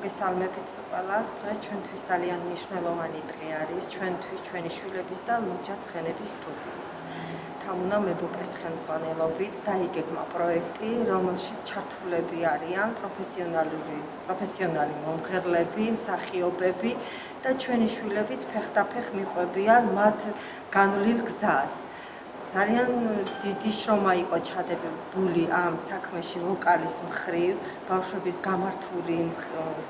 მოგესალმებით ყველას. დღეს ჩვენთვის ძალიან მნიშვნელოვანი დღე არის ჩვენთვის, ჩვენი შვილების და ლურჯა ცხენების სტუდიის. თამუნა მებუკეს ხელმძღვანელობით დაიგეგმა პროექტი, რომელშიც ჩართულები არიან პროფესიონალი მომღერლები, მსახიობები და ჩვენი შვილებიც ფეხდაფეხ მიყვებიან მათ განვლილ გზას. ძალიან დიდი შრომა იყო ჩადებული ამ საქმეში ვოკალის მხრივ, ბავშვების გამართული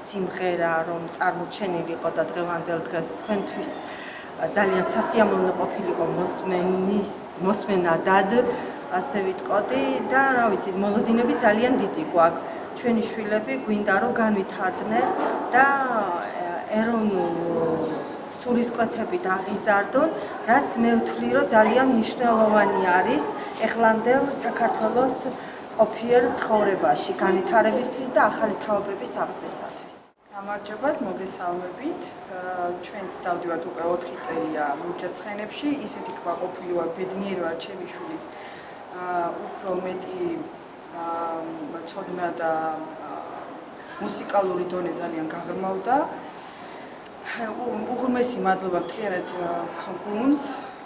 სიმღერა, რომ წარმოჩენილი იყო და დღევანდელ დღეს თქვენთვის ძალიან სასიამოვნო ყოფილიყო მოსმენადად, ასე ვიტყოდი და რა ვიცი, მოლოდინები ძალიან დიდი გვაქვს. ჩვენი შვილები გვინდა რომ განვითარდნენ და ეროვნულ სულისკვეთებით აღიზარდონ, რაც მე ვთვლი, რომ ძალიან მნიშვნელოვანი არის ეხლანდელ საქართველოს ყოფიერ ცხოვრებაში, განვითარებისთვის და ახალი თაობების აღზრდისათვის. გამარჯობათ, მოგესალმებით. ჩვენც დავდივართ უკვე 4 წელია ლურჯა ცხენებში, ისეთი კმაყოფილი ვარ, ბედნიერი ვარ ჩემი შვილის უფრო მეტი ცოდნა და მუსიკალური დონე ძალიან გაღრმავდა. უღრმესი მადლობა მთლიანად გუნდს,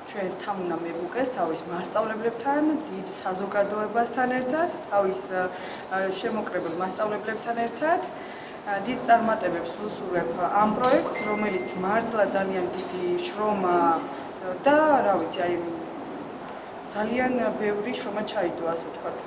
ჩვენს თამუნა მებუკეს, თავის მასწავლებლებთან, დიდ საზოგადოებასთან ერთად, თავის შემოკრებილ მასწავლებლებთან ერთად. დიდ წარმატებებს ვუსურვებ ამ პროექტს, რომელიც მართლა ძალიან დიდი შრომა და რა ვიცი, აი ძალიან ბევრი შრომა ჩაიდო, ასე ვთქვათ,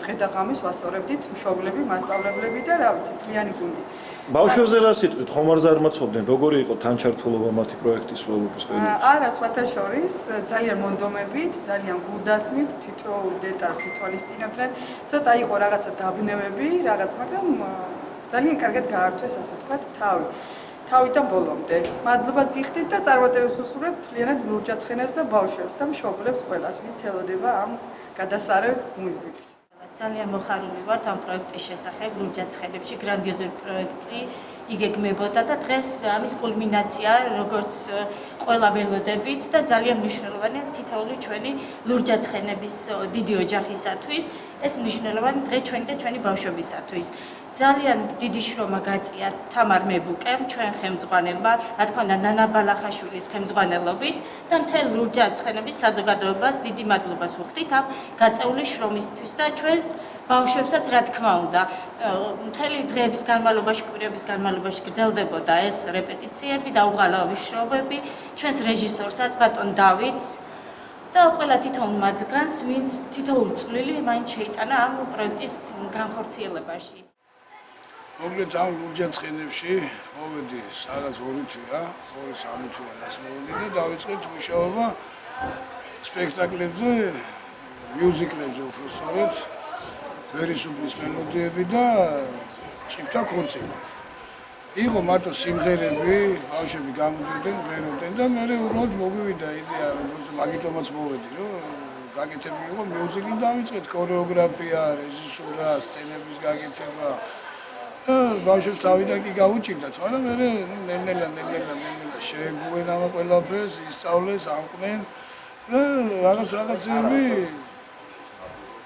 დღე და ღამის ვასწორებდით მშობლები, მასწავლებლები და რა ვიცი, მთლიანი გუნდი. ბავშვებზე რა სიტყვით, ხომ არ ზარმაცობდნენ, როგორი იყო თანჩართულობა მათი პროექტის ველობის პერიოდში? არა, სხვათა შორის, ძალიან მონდომებით, ძალიან გულდასმით, თითოეულ დეტალს ითვალისწინებდნენ. ცოტა იყო რაღაცა დაბნევები, მაგრამ ძალიან კარგად გაართვეს, ასე ვთქვათ, თავიდან ბოლომდე. მადლობას გიხდით და წარმატებებს ვუსურვებთ მთლიანად ლურჯა ცხენებს და ბავშვებს და მშობლებს ყველას, ვინც ელოდება ამ გადასარევ მუსიკას. ძალიან მოხარული ვართ ამ პროექტის შესახებ, ლურჯა ცხენებში გრანდიოზული პროექტი იგეგმებოდა და დღეს ამის კულმინაცია, როგორც ყველა ველოდებით და ძალიან მნიშვნელოვანია თითოეული ჩვენი ლურჯა ცხენების დიდი ოჯახისათვის, ეს მნიშვნელოვანი დღე ჩვენი და ჩვენი ბავშვებისათვის. ძალიან დიდი შრომა გაწია თამარ მებუკემ, ჩვენ ხელმძღვანელმა, რა თქმა უნდა, ნანა ბალახაშვილის ხელმძღვანელობით და მთელ ლურჯა ცხენების საზოგადოებას დიდი მადლობას ვუხდით ამ გაწეული შრომისთვის და ჩვენს ბავშვებსაც, რა თქმა უნდა, მთელი დღეების განმავლობაში, კვირების განმავლობაში გრძელდებოდა ეს რეპეტიციები და უღალავი შრომები, ჩვენს რეჟისორსაც, ბატონ დავითს და ყველა თითოეულ მათგანს, ვინც თითოეული წვლილი მაინც შეიტანა ამ პროექტის განხორციელებაში. მოკლედ ამ ლურჯა ცხენებში მოვედი სადაც 2 თვეა, 2-3 თვე რაც მოვედი და დავიწყეთ მუშაობა სპექტაკლებზე, მიუზიკლებზე უფრო სწორედ, ვერისუბლის მელოდიები და ჭიქთა კონცერტი. იყო მარტო სიმღერები, ბავშვები გამოდიოდნენ, ველოდნენ და მე უბრალოდ მოგვივიდა იდეა, რომ მაგიტომაც მოვედი, რომ გაკეთებული იყო მიუზიკლი და დავიწყეთ ქორეოგრაფია, რეჟისურა, სცენების გაკეთება. ბავშვებს თავიდან კი გაუჭირდათ, მაგრამ მე ნელ-ნელა შეეგუენ ამ ყველაფერს, ისწავლეს, ამყვნენ და რაღაცები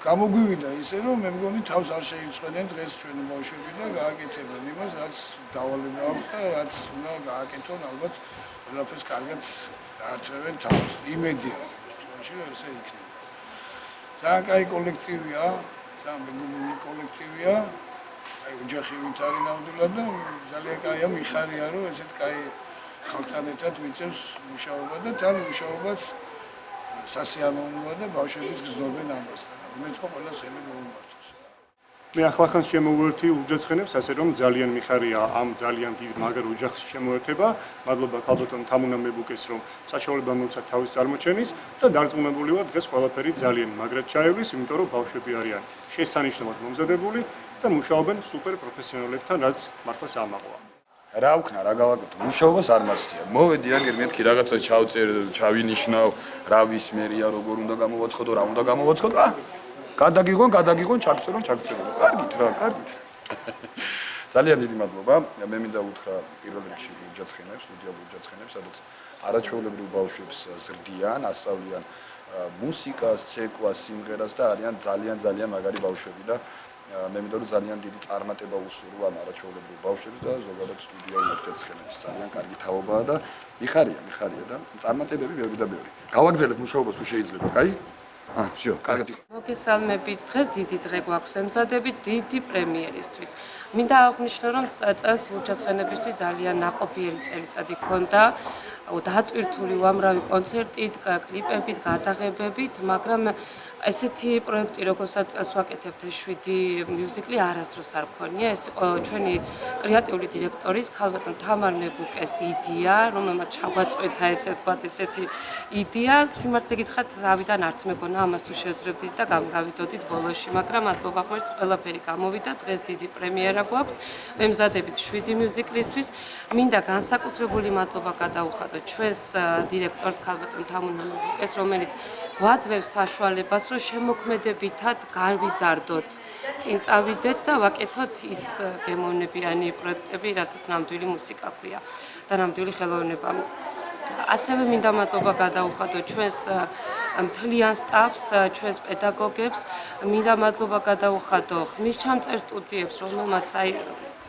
გამოგვივიდა ისე, რომ მე მგონი თავს არ შეიცვენენ დღეს ჩვენი ბავშვები და გააკეთებენ იმას, რაც დავალება აქვს და რაც უნდა გააკეთონ, ალბათ ყველაფერს კარგად გაართვევენ თავს. იმედია, რომ ესე იქნება. ძალიან კაი კოლექტივია, ძალიან მეგობრული კოლექტივია. ოჯახი ვით არის ნამდვილად და ძალიან კაია, მიხარია, რომ ესეთ კაი ხალხთან ერთად მიწევს მუშაობა და თან მუშაობაც სასიამოვნოა და ბავშვებიც გრძნობენ ამას. მეთქო ყველა ხელი მოუმართოს. მე ახლახანს შემოვერთი ლურჯა ცხენებს, ასე რომ ძალიან მიხარია ამ ძალიან დიდ მაგარ ოჯახში შემოერთება. მადლობა ქალბატონ თამუნა მებუკეს, რომ საშუალება მოვცათ თავის წარმოჩენის და დარწმუნებული ვარ, დღეს ყველაფერი ძალიან მაგრად ჩაივლის, იმიტომ რომ ბავშვები არიან შესანიშნავად მომზადებული და მუშაობენ სუპერ პროფესიონალებთან, რაც მართლა საამაყოა. რა ვქნა, რა გავაკეთო, მუშაობას არ მარცხდია. მოვედი აგერ მეთქი რაღაცა ჩავწერ, ჩავინიშნავ, რა ვისმერია, როგორ უნდა გამოვაცხოდო, რა უნდა გამოვაცხოდო. გადაგიღონ, ჩაგწერონ. კარგით რა, კარგით. ძალიან დიდი მადლობა. მე მინდა უთხრა პირველ რიგში ლურჯა ცხენებს, სტუდია ლურჯა ცხენებს, სადაც არაჩვეულებრივ ბავშვებს ზრდიან, ასწავლიან მუსიკას, ცეკვას, სიმღერას და არიან ძალიან მაგარი ბავშვები და მე მინდა რომ ძალიან დიდი წარმატება უსურვა ამ არაჩვეულებრივ ბავშვებს და ზოგადად სტუდია იმერჩეცხელებს ძალიან კარგი თაობაა და მიხარია და წარმატებები ბევრი და ბევრი. გავაგრძელებ მუშაობას თუ შეიძლება, კაი? всё, კარგად იყო. მოგესალმებით. დღეს დიდი დღე გვაქვს ემზადებით დიდი პრემიერისთვის. მინდა აღვნიშნო, რომ წელს ლურჯაცხენებისთვის ძალიან ნაყოფიერი წელიწადი ჰქონდა. დატვირთული უამრავი კონცერტით, კლიპებით, გადაღებებით, მაგრამ ესეთი პროექტი, როგორცაც წელს ვაკეთებთ 7 მიუზიკლი არასდროს არ მქონია. ეს იყო ჩვენი კრეატიული დირექტორის ქალბატონ თამარ ნებუკეს იდეა, რომელმაც ჩაგვაწყვეტა ესე ვთქვათ, ესეთი იდეა. სიმართლე გითხრათ, თავიდან არც მეგონა ამას თუ შევძლებდით და გამგავიდოდით ბოლოში, მაგრამ მადლობა ღმერთს, ყველაფერი გამოვიდა. დღეს დიდი პრემიერა გვაქვს. მემზადებით 7 მიუზიკლისთვის. მინდა განსაკუთრებული მადლობა გადაუხადოთ ჩვენს დირექტორს ქალბატონ თამარ ნებუკეს, რომელიც გვაძლევს საშუალებას, რომ შემოქმედებითად გავიზარდოთ, წინ წავიდეთ და ვაკეთოთ ის გემოვნებიანი პროექტები, რასაც ნამდვილი მუსიკა ქვია და ნამდვილი ხელოვნება. ასევე მინდა მადლობა გადაუხადოთ ჩვენს მთლიან სტაფს, ჩვენს პედაგოგებს, მინდა მადლობა გადაუხადო ხმისჩამწერ სტუდიებს, რომელმაც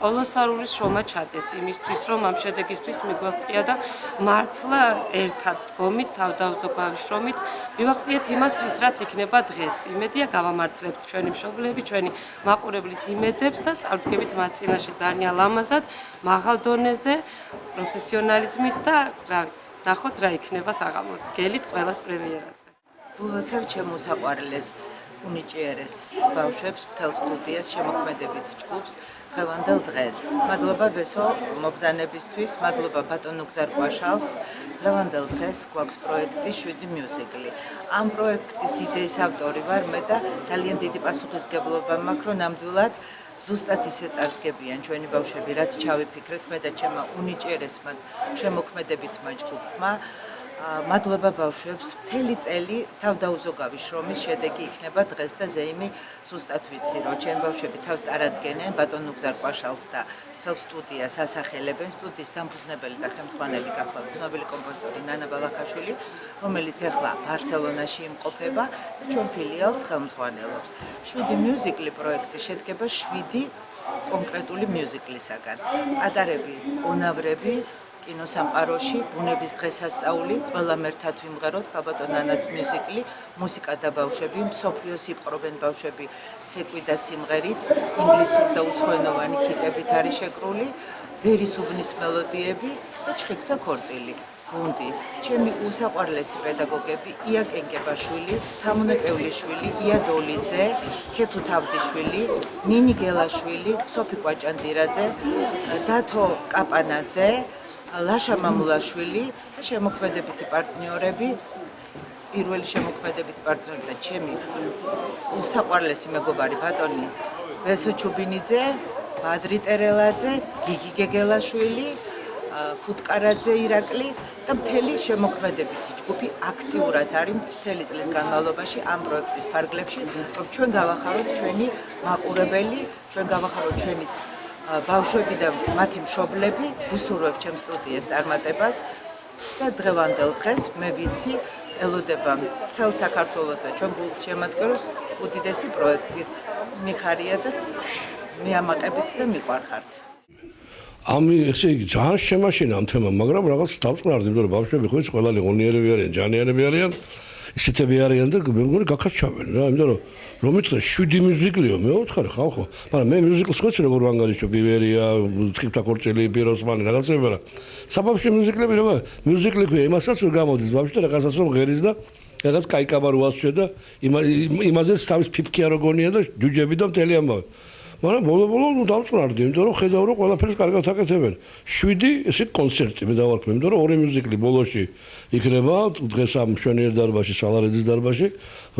კოლოსალური შრომა ჩადეს იმისთვის, რომ ამ შედეგისთვის მიგვაღწია და მართლა ერთად დგომით, თავდაუზოგავი შრომით მივაღწიეთ იმას, რაც იქნება დღეს. იმედია გავამართლებთ ჩვენი მშობლები, ჩვენი მაყურებლის იმედებს და წავდგებით მათ წინაშე ძალიან ლამაზად, მაღალ დონეზე, პროფესიონალიზმით და რა ვიცი, ნახოთ რა იქნება საღამოს. გელით ყველას პრემიერაზე. ვულოცავ ჩემ მოსაყვარლეს უნიჭიერეს ბავშვებს, მთელ სტუდიას, შემოქმედებით ჯგუფს დღევანდელ დღეს. მადლობა ბესო მობზანებისთვის, მადლობა ბატონ უგზარკვაშალს. დღევანდელ დღეს გვაქვს პროექტი 7 მიუზიკლი. ამ პროექტის იდეის ავტორი ვარ მე და ძალიან დიდი პასუხისმგებლობა მაქვს, რომ ნამდვილად ზუსტად ისე წარდგებიან ჩვენი ბავშვები, რაც ჩავიფიქრეთ მე და ჩემმა უნიჭიერესმა შემოქმედებითმა ჯგუფმა. მადლობა ბავშვებს, მთელი წელი თავდაუზოგავი შრომის შედეგი იქნება დღეს და ზეიმი ზუსტად ვიცი, რომ ჩემი ბავშვები თავს წარადგენენ ბატონ უგზარკვაშალს და მთელ სტუდიას ასახელებენ. სტუდიის დამფუძნებელი და ხელმძღვანელი გახლავთ ცნობილი კომპოზიტორი ნანა ბალახაშვილი, რომელიც ახლა ბარსელონაში იმყოფება და ჩვენ ფილიალს ხელმძღვანელობს. 7 მიუზიკლი პროექტი შედგება 7 კონკრეტული მიუზიკლისაგან. პატარები, უნავრები, კინოსამყაროში, ბუნების დღესასწაული, ყველამ ერთად ვიმღეროთ ქალბატონ ნანას მიუზიკლი, მუსიკა და ბავშვები, მსოფლიოს იპყრობენ ბავშვები ცეკვი და სიმღერით, ინგლისური და უცხოენოვანი ჰიტებით არის შეკრული, ვერისუბნის მელოდიები და ჩხიკვთა ქორწილი. გუნდი, ჩემი უსაყვარლესი პედაგოგები, ია კენკებაშვილი, თამუნა კევლიშვილი, ია დოლიძე, ქეთუ თავდიშვილი, ნინი გელაშვილი, სოფი კვაჭანდირაძე, დათო კაპანაძე, ლაშა მამულაშვილი, შემოქმედებითი პარტნიორები, პირველი შემოქმედებითი პარტნიორი და ჩემი უსაყვარლესი მეგობარი ბატონი ბესო ჩუბინიძე, ბადრი ტერელაძე, გიგი გეგელაშვილი, ხუტკარაძე ირაკლი და მთელი შემოქმედებითი ჯგუფი აქტიურად არის მთელი წლის განმავლობაში ამ პროექტის ფარგლებში, რომ ჩვენ გავახაროთ ჩვენი მაყურებელი, ჩვენ გავახაროთ ჩვენი ბავშვები და მათი მშობლები, ვუსურვებ ჩემ სტუდიას წარმატებას და დღევანდელ დღეს მე ვიცი ელოდება მთელ საქართველოს და ჩვენ გულს შემატკივრებს უდიდესი პროექტი. მიხარია და მიამაყებით და მიყვარხართ. ესე იგი ძალიან შემაშინა ამ თემა, მაგრამ რაღაც დავწყნარდი, იმიტომ რომ ბავშვები ხო ის ყველანი ღონიერები არიან, ჯანიანები არიან, ისეთები არიან და მე მგონი გაქაჩავენ რა, იმიტომ რომ ითხრა 7 მიუზიკლიო, მე ვუთხარი ხალხო, მაგრამ მე მიუზიკლს ხოცი როგორ ვანგარიშო, ბივერია, ცხიფთა ქორწილი, პიროსმანი, რაღაცები რა. საბავშვო მიუზიკლები როგორ მიუზიკლი ქვია, იმასაც ვერ გამოდის ბავშვი და რაღაცას რომ ღერის და რაღაც кайკაბა რო ასწვე და იმაზეც თავის ფიფქია რო გონია და ჯუჯები და მთელი ამბავი. მაგრამ ბოლო-ბოლო დავწყნარდი, იმიტომ რომ ხედავ რომ ყველაფერს კარგად აკეთებენ. 7 ესე კონცერტი მე დავარქვი, იმიტომ რომ 2 მიუზიკლი ბოლოში იქნება დღეს ამ მშვენიერ დარბაზში, სალარეძის დარბაზში,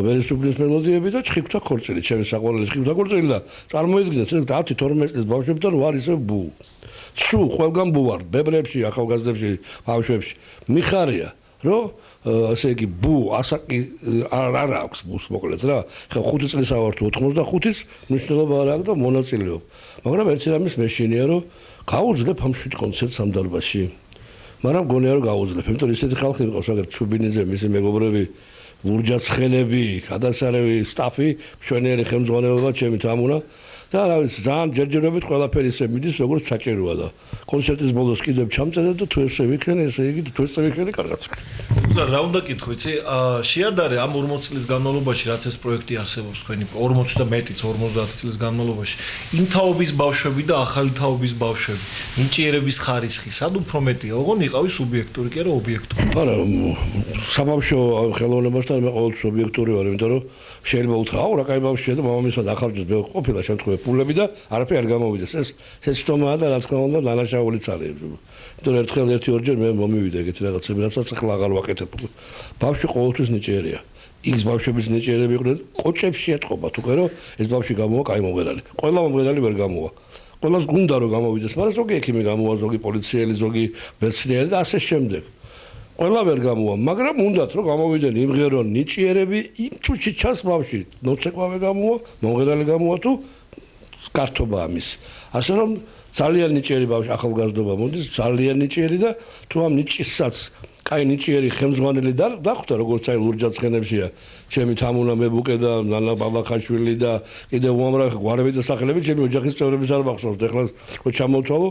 ვერისუბნის მელოდიები და ჩხიკვთა ქორწილი, ჩემი საყვარელი ჩხიკვთა ქორწილი და წარმოიდგინეთ, 10-12 წლის ბავშვებთან ვარ ისე ბუ. სულ ყველგან ბუ ვარ, ბებრებში, ახალგაზრდებში, ბავშვებში. მიხარია, რომ ასე იგი ბუ ასაკი არ აქვს ბუს მოკლედ რა. ხა 5 წლის ავარ თუ 85-ის მნიშვნელობა არ აქვს და მონაწილეობ. მაგრამ ერთი რამის მეშინია რომ გაუძლებ ამ 7 კონცერტს ამ დარბაზში. მაგრამ გონია რომ გაუძლებ, იმიტომ რომ ისეთი ხალხი იყო, საგერ ჩუბინიძე, მისი მეგობრები, ლურჯაცხენები, გადასარევი სტაფი, მშვენიერი ხელმძღვანელობა, ჩემი თამუნა და რა ვიცი ძალიან ჯერჯერობით ყველაფერი ისე მიდის როგორც საჭიროა და კონცერტის ბოლოს კიდევ ჩამწერეთ და თუ ესე ვიქნე ესე იგი თუ ესე ვიქნე კარგად და რა უნდა კითხო იცი შეადარე ამ 40 წლის განმავლობაში რაც ეს პროექტი არსებობს თქვენი 40 და მეტიც 50 წლის განმავლობაში იმ თაობის ბავშვები და ახალი თაობის ბავშვები ნიჭიერების ხარისხი სად უფრო მეტია ოღონდ იყავი სუბიექტური კი არა ობიექტური არა საბავშვო ხელოვნებასთან მე ყოველთვის ობიექტური ვარ იმიტომ რომ შეიძლება უთხრა რა კაი ბავშვია და მამამისმა დახარჯეს მე ყოფილა შემთხვევაში პულები და არაფერი არ გამოვიდეს ეს შეცდომაა და რა თქმა უნდა დანაშაულიც არის იმიტომ რომ ერთხელ ერთი-ორჯერ მე მომივიდა ეგეთი რაღაცები რასაც ახლა აღარ ვაკეთებ ბავშვი ყოველთვის ნიჭიერია ის ბავშვების ნიჭიერები იყვნენ კოჭებში ეთყობა თუკე რომ ეს ბავშვი გამოვა კაი მომღერალი ყველა მომღერალი ვერ გამოვა ყველას გუნდა რომ გამოვიდეს მაგრამ ზოგი ექიმი გამოვა ზოგი პოლიციელი ზოგი მეცნიერი და ასე შემდეგ ყველა ვერ გამოვა მაგრამ უნდათ რომ გამოვიდნენ იმღერონ ნიჭიერები იმ თუჩი ჩანს ბავშვი ნოცეკვავე გამოვა მომღერალი გამოვა თუ კართობა ამის ასე რომ ძალიან ნიჭიერი ბავშვი ახალგაზრდობა მოდის ძალიან ნიჭიერი და თუ ამ ნიჭისაც კაი ნიჭიერი ხელმძღვანელი დახვდა როგორც აი ლურჯაცხენებშია ჩემი თამუნა მებუკე და ნანა ბაბახაშვილი და კიდევ უამრავი გვარები და სახელები ჩემი ოჯახის წევრების არ მახსოვს ეხლა ხო ჩამოვთვალო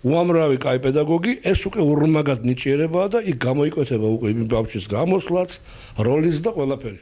უამრავი კაი პედაგოგი ეს უკვე ურმაგად ნიჭიერებაა და იქ გამოიკვეთება უკვე იმ ბავშვის გამოსვლაც როლის და ყველაფერი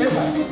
Eva.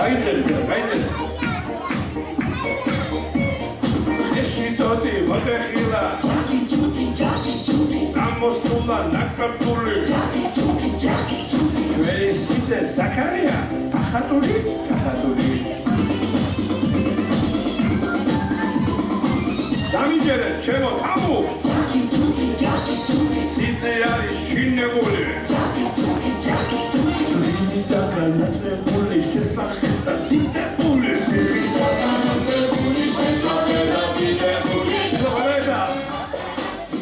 გაიწერე ეში თოთი მოდეხილა სამოსულა ნაკრტული ვერისიტე ზაქარია ახატური დამიჯერე ჩემო თამუ სიტე არის შინებული ვიდიტა განათლებული შესახედა დიდებული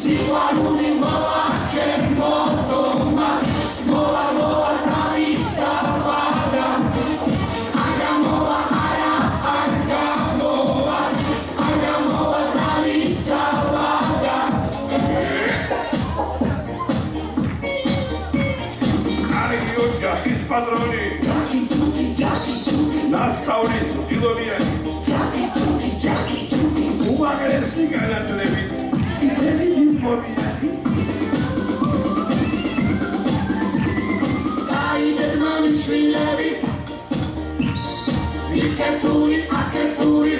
სიყვარული მოვა ჩემო დომა მოვა თავის გავადა არ გამოვა თავის გავადა კარგი ოჯახის პატრონი ნასწავლი ილოვიანი უმაღლესი განათლებით წითელი დიპლომიანი გაიდერმა მშვილები ვიკეთური აკეთური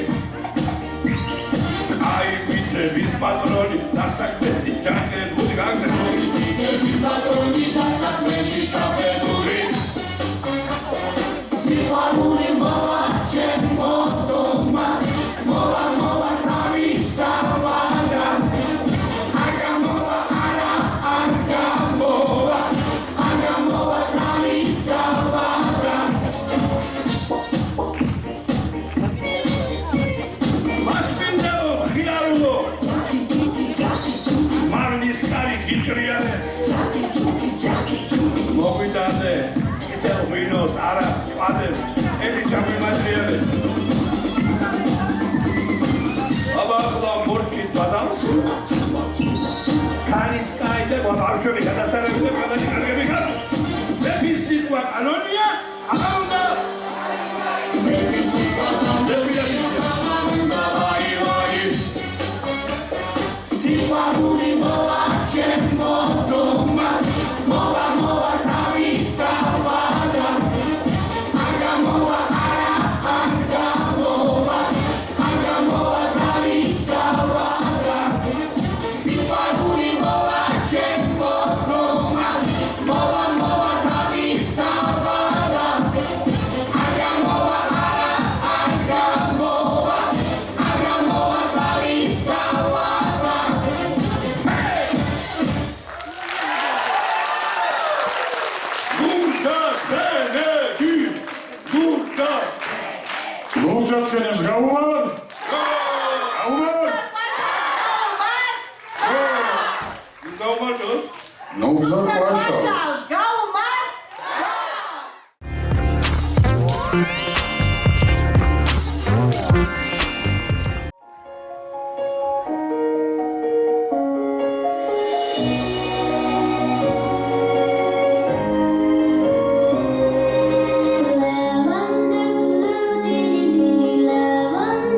აი ვიცების პატრონი დასაქმეში ჩაყენებული გაგზავნილი ვიცების პატრონი დასაქმეში ჩაყენებული სიყვარული მოვა ჩემო დომა მოვა თავის გავადა არ გამოვა თავის გავადა მასპინდაო ხიარულო მარნის კარი გიჭრიალეს მოგვიდანე წითელ ღვინოს არას წვადებს ელი ჩამიმატრიალეს აბახლა მორჩით ბადალს ქანის კაიდე ბავშვები გადასარევი და კადანი კარგები ხარ მეფის სიტყვა კანონია აღარ უნდა მეფის სიტყვა კანონია სიყვარული მოვა ჩემო დომა მოვა თავის გავადა არ გამოვა თავის გავადა სიყვარული მოვა ჩემო დომა მოვა თავის გავადა არ გამოვა თავის გავადა გულჯაცხენებს გაუმარ? გაუმარ? გაუმარდოს? ნოგზარ ყვაშავს. Lemon, there's a little dilly dilly lemon.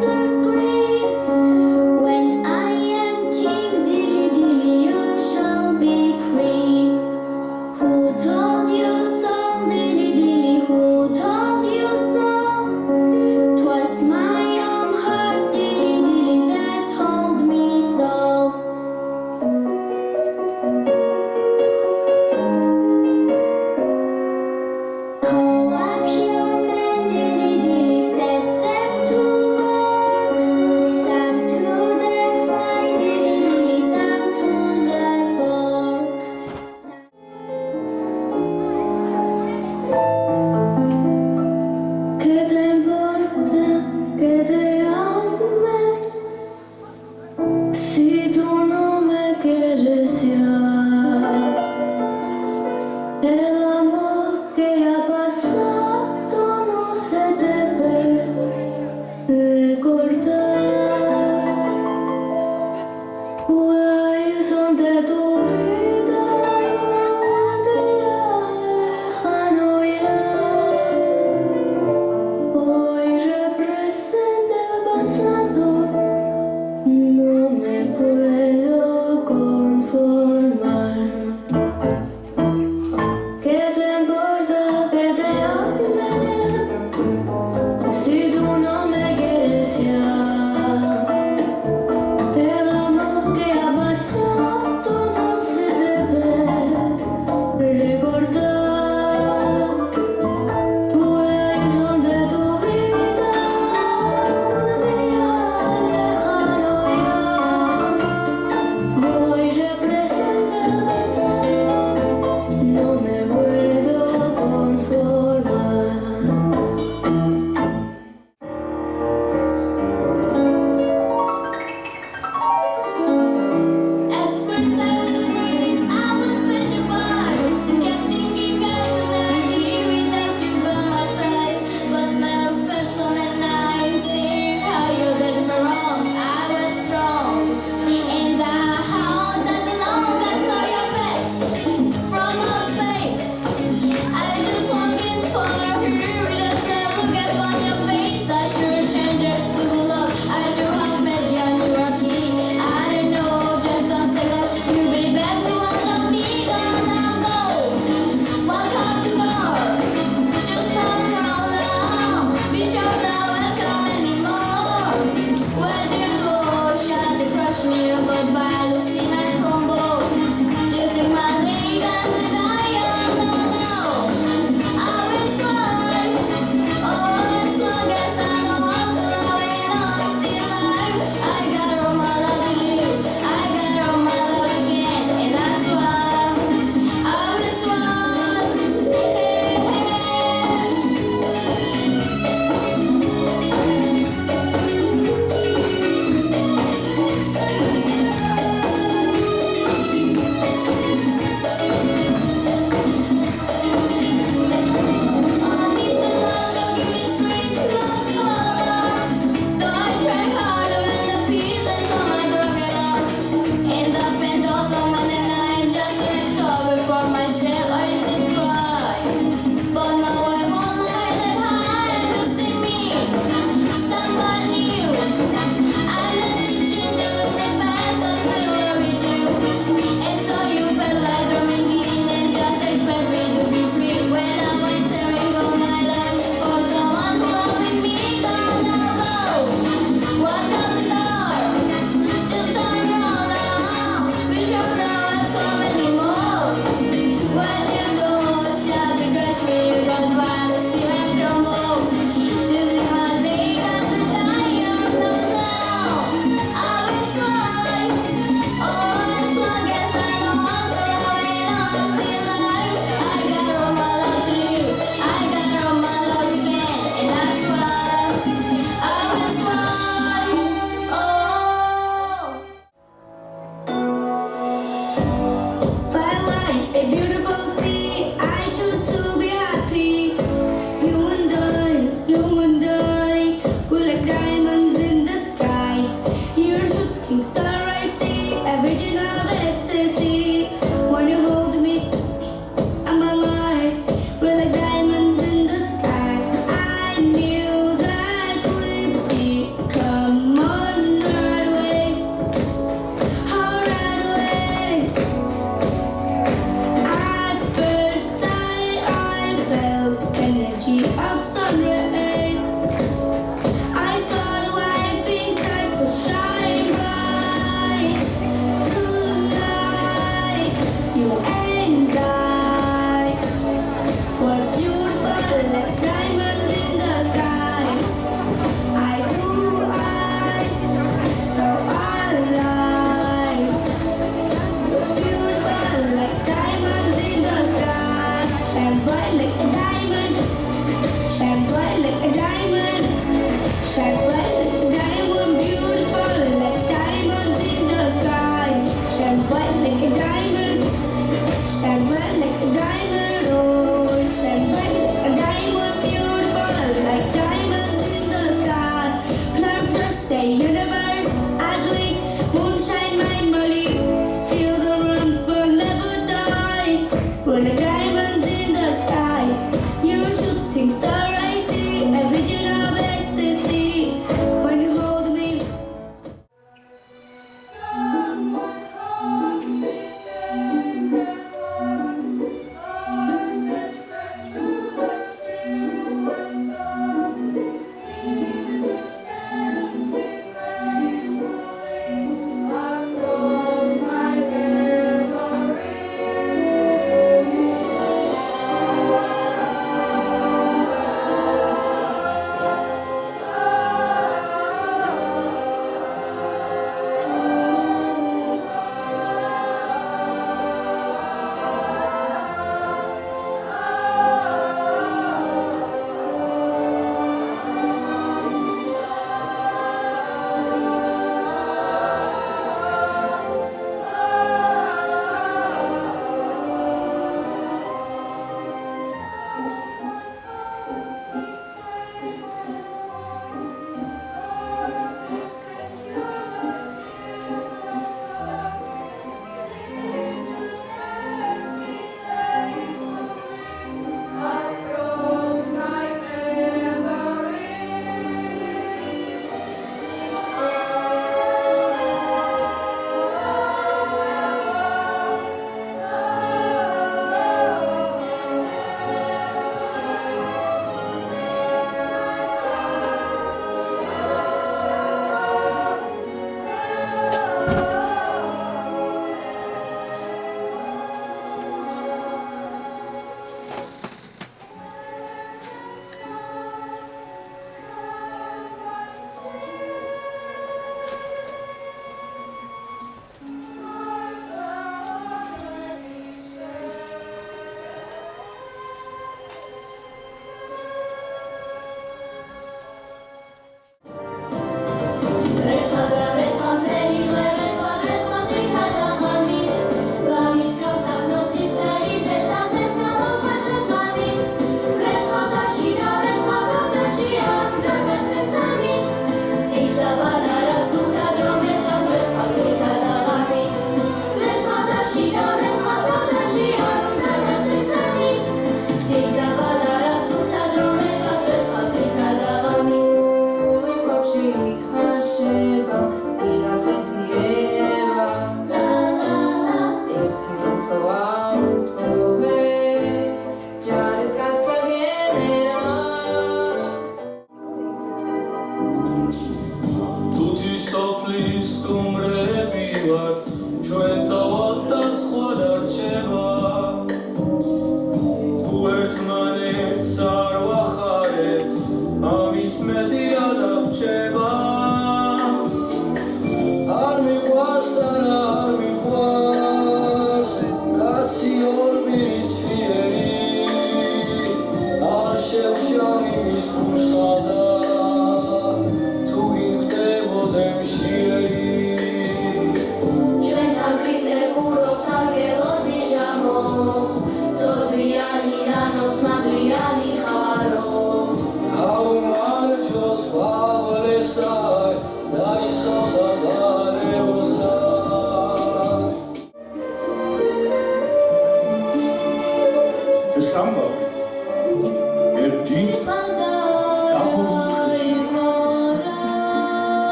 How much was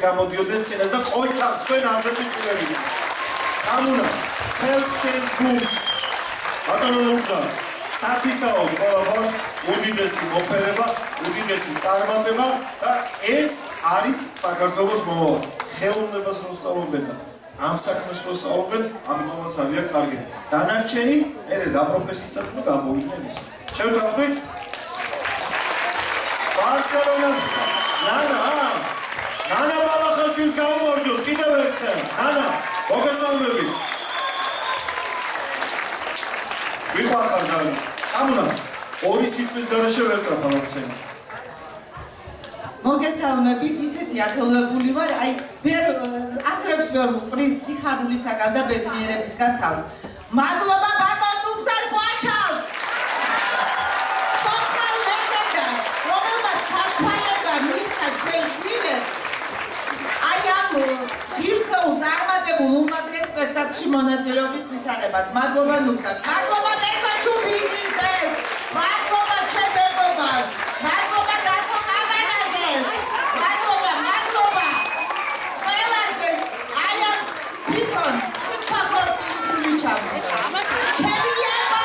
გამოდიოდნენ სცენას და ყოჩას თქვენ ასეთი წვდები. გამუნა, ხელს შენს გულს. ბატონო ლუცა, სათითაო ყველა ბავშვს უდიდესი მოფერება, უდიდესი წარმატება და ეს არის საქართველოს მომავალი. ხელოვნებას რო სწავლობენ და ამ საქმეს რო სწავლობენ, ამიტომაც არიან კარგები. დანარჩენი მერე რა პროფესიისად უნდა გამოვიდნენ ის. შევთავაზოთ? ბარსელონას ნანა ბალახაშვილს გამომორჯოს კიდევ ერთხელ. ნანა, მოგესალმები. ვიხარხარ ძალიან. ამუნა, ორი სიტყვის გარეშე ვერ წახალ აქცენტი. მოგესალმებით, ისეთი ახლოვებული ვარ, აი ვერ აზრებს ვერ უყრის სიხარულისაგან და ბედნიერებისგან თავს. მადლობა ბატონ ნუგზარ კვაჩას. სოციალ ლეგენდას, რომელმაც საშუალება მისცა ჩვენ შვილებს აი ამ ღირსეულ წარმატებულ უმაგრეს სპექტაკლში მონაწილეობის მისაღებად. მადლობა ნუგზარ. მადლობა მესაჩუბინიძეს. მადლობა ჩვენ მეგობარს. მადლობა დათო მამანაძეს. მადლობა. ყველაზე აი ამ თვითონ ქორწილის მიჩამდა. ჩემი ება.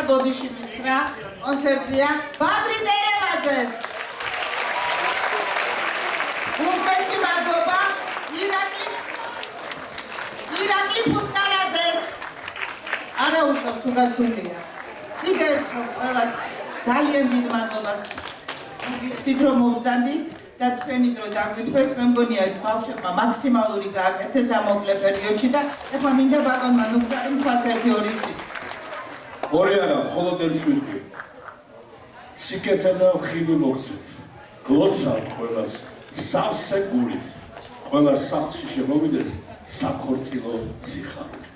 ბოდიში მითხრა კონცერტია ბადრი დერელაძეს. უღმესი მადლობა ირაკლი ფუტკარაძეს. არა უშავს თუ გასულია. კიდევ ერთხელ ყველას ძალიან დიდ მადლობას მოგიხდით რომ მოგზანდით და თქვენი დრო დაგვითვეთ, მე მგონია ბავშვებმა მაქსიმალური გააკეთეს ამ მოკლე პერიოდში და ეხლა მინდა ბატონმა ნუგზარი თქვას 1-2 სიტყვა. ორი არა, მხოლოდ ერთი ვიტყვი. სიკეთე და ხილი მოგცეთ. გლოცავთ ყველას სავსე გულით. ყველა სახლში შემოვიდეს საქორწილო სიხარული.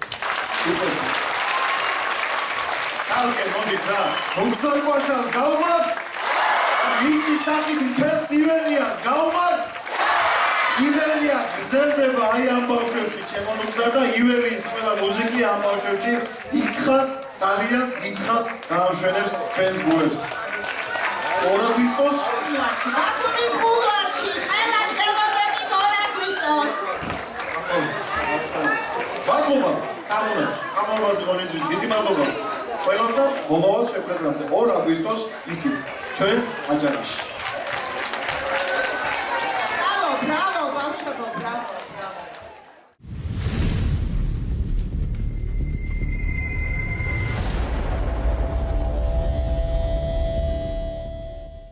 სალკე მოდით რა, ნუგზარ ყვაშალს გავმართ, მისი სახით მთელს ივერიას გავმართ, ივერია გრძელდება აი ამ ბავშვებში, ჩემო ნუგზარ და ივერიის ყველა მუსიკი ამ ბავშვებში დიდხანს, ძალიან დიდხანს გაამშვენებს ჩვენს გულებს. 2 აგვისტოს ბათუმის ბულვარში ყველას გელოდებით 2 აგვისტოს. მადლობა, თამუნა, ამავაზე ღონისძიებთ, დიდი მადლობა. ყველას და მომავალ შეხვედრამდე 2 აგვისტოს იქით ჩვენს აჯანაში.